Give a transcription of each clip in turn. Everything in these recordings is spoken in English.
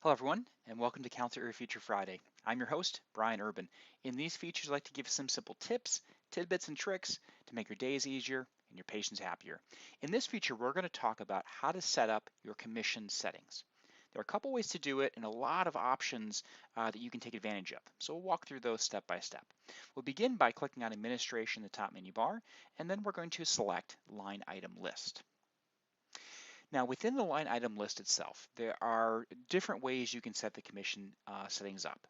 Hello everyone, and welcome to Counselor Your Future Friday. I'm your host, Brian Urban. In these features, I'd like to give some simple tips, tidbits, and tricks to make your days easier and your patients happier. In this feature, we're going to talk about how to set up your commission settings. There are a couple ways to do it and a lot of options that you can take advantage of. So we'll walk through those step by step. We'll begin by clicking on Administration in the top menu bar, and then we're going to select Line Item List. Now, within the line item list itself, there are different ways you can set the commission settings up.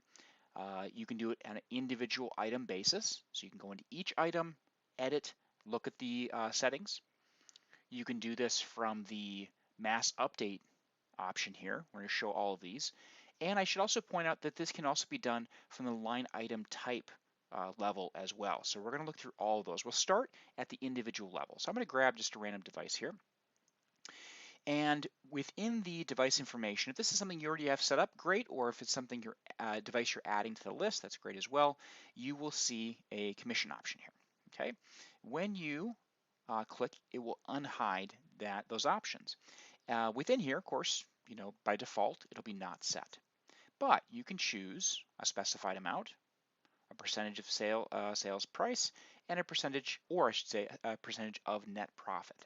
You can do it on an individual item basis. So you can go into each item, edit, look at the settings. You can do this from the mass update option here. We're going to show all of these. And I should also point out that this can also be done from the line item type level as well. So we're going to look through all of those. We'll start at the individual level. So I'm going to grab just a random device here. And within the device information, if this is something you already have set up, great, or if it's something device you're adding to the list, that's great as well. You will see a commission option here. Okay, when you click, it will unhide those options. Within here, of course, by default, it'll be not set, but you can choose a specified amount, a percentage of sales price, and a percentage, or I should say, a percentage of net profit.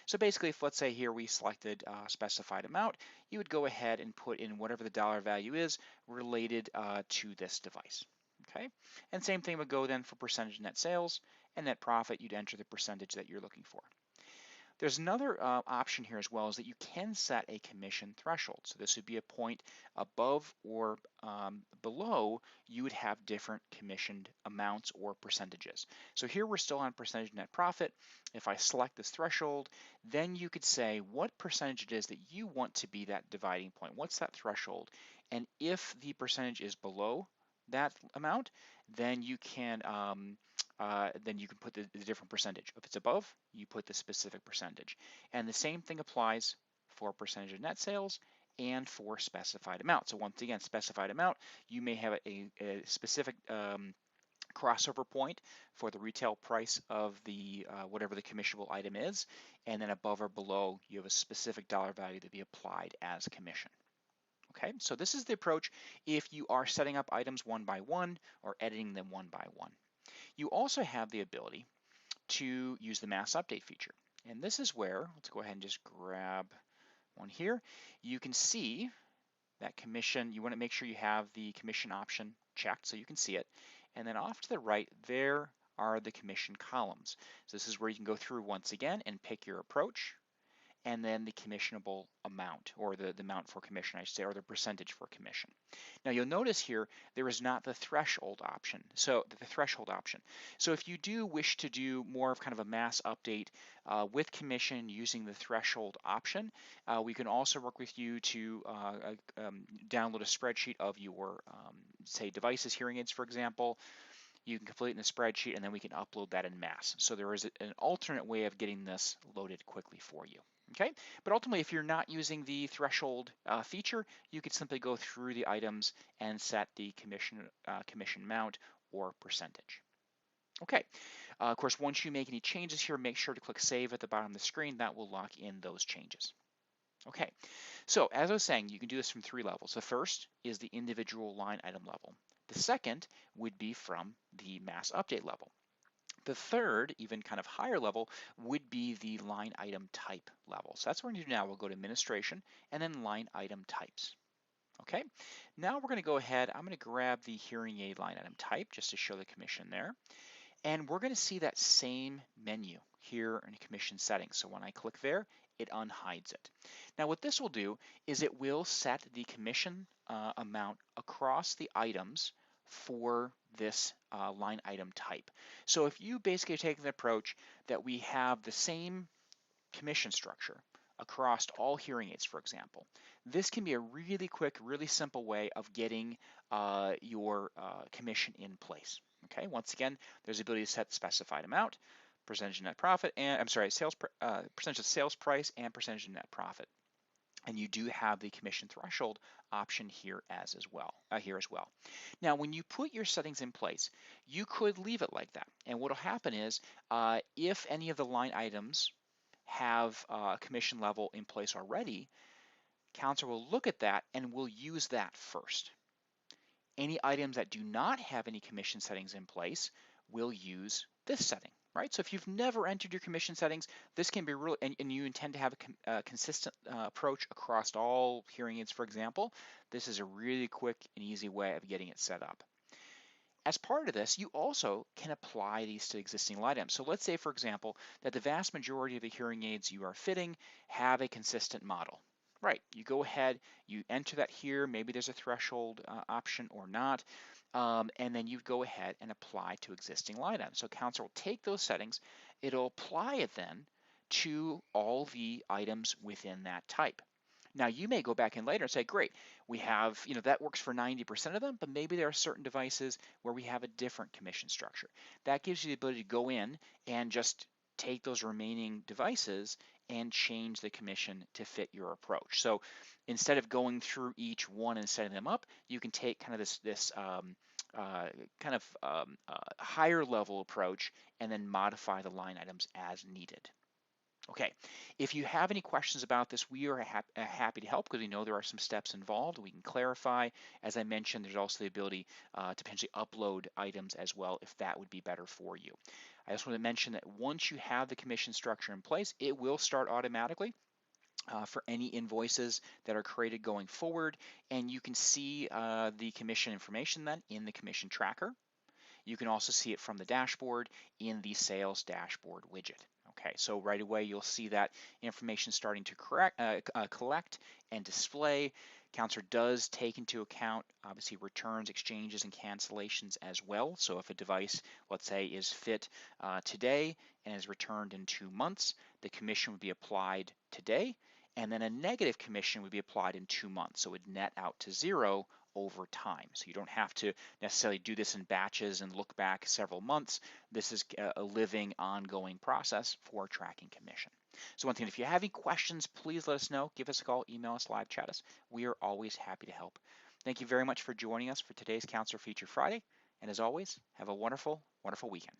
So basically, if let's say here we selected a specified amount, you would go ahead and put in whatever the dollar value is related to this device. Okay, and same thing would go then for percentage net sales and net profit. You'd enter the percentage that you're looking for. There's another option here as well, is that you can set a commission threshold. So this would be a point above or below you would have different commissioned amounts or percentages. So here we're still on percentage net profit. If I select this threshold, then you could say what percentage it is that you want to be that dividing point. What's that threshold? And if the percentage is below that amount, then you can put the different percentage. If it's above, you put the specific percentage. And the same thing applies for percentage of net sales and for specified amount. So once again, specified amount, you may have a specific crossover point for the retail price of the whatever the commissionable item is, and then above or below, you have a specific dollar value to be applied as commission. Okay, so this is the approach if you are setting up items one by one or editing them one by one. You also have the ability to use the mass update feature. And this is where, let's go ahead and just grab one here. You can see that commission, you want to make sure you have the commission option checked so you can see it. And then off to the right, there are the commission columns. So this is where you can go through once again and pick your approach, and then the commissionable amount, or the amount for commission, I should say, or the percentage for commission. Now you'll notice here there is not the threshold option. So if you do wish to do more of kind of a mass update with commission using the threshold option, we can also work with you to download a spreadsheet of your say devices, hearing aids, for example. You can complete it in the spreadsheet, and then we can upload that in mass. So there is an alternate way of getting this loaded quickly for you. Okay, but ultimately, if you're not using the threshold feature, you could simply go through the items and set the commission amount or percentage. Okay, of course, once you make any changes here, make sure to click Save at the bottom of the screen. That will lock in those changes. Okay, so as I was saying, you can do this from three levels. The first is the individual line item level. The second would be from the mass update level. The third, even kind of higher level, would be the line item type level. So that's what we're going to do now. We'll go to Administration and then Line Item Types. Okay, now we're going to go ahead. I'm going to grab the hearing aid line item type just to show the commission there. And we're going to see that same menu here in commission settings. So when I click there, it unhides it. Now what this will do is it will set the commission amount across the items for this line item type. So if you basically take the approach that we have the same commission structure across all hearing aids, for example, this can be a really quick, really simple way of getting your commission in place. Okay, once again, there's the ability to set the specified amount, percentage of net profit, and percentage of sales price and percentage of net profit. And you do have the commission threshold option here as well. Now, when you put your settings in place, you could leave it like that. And what will happen is, if any of the line items have a commission level in place already, Counselor will look at that and will use that first. Any items that do not have any commission settings in place will use this setting, right? So if you've never entered your commission settings, this can be really, and you intend to have a consistent approach across all hearing aids, for example, this is a really quick and easy way of getting it set up. As part of this, you also can apply these to existing items. So let's say, for example, that the vast majority of the hearing aids you are fitting have a consistent model. Right, you go ahead, you enter that here, maybe there's a threshold option or not, and then you go ahead and apply to existing items. So Counselor will take those settings, it'll apply it then to all the items within that type. Now you may go back in later and say, great, we have, that works for 90% of them, but maybe there are certain devices where we have a different commission structure. That gives you the ability to go in and just take those remaining devices and change the commission to fit your approach. So instead of going through each one and setting them up, you can take kind of this higher level approach and then modify the line items as needed. Okay, if you have any questions about this, we are happy to help because we know there are some steps involved. We can clarify. As I mentioned, there's also the ability to potentially upload items as well if that would be better for you. I just want to mention that once you have the commission structure in place, it will start automatically for any invoices that are created going forward, and you can see the commission information then in the commission tracker. You can also see it from the dashboard in the sales dashboard widget. Okay, so right away you'll see that information starting to collect and display. Counselor does take into account obviously returns, exchanges, and cancellations as well. So if a device, let's say, is fit today and is returned in 2 months, the commission would be applied today, and then a negative commission would be applied in 2 months. So it would net out to zero over time. So you don't have to necessarily do this in batches and look back several months. This is a living, ongoing process for tracking commission. So once again, if you have any questions, please let us know. Give us a call, email us, live chat us. We are always happy to help. Thank you very much for joining us for today's Counselor Feature Friday. And as always, have a wonderful, wonderful weekend.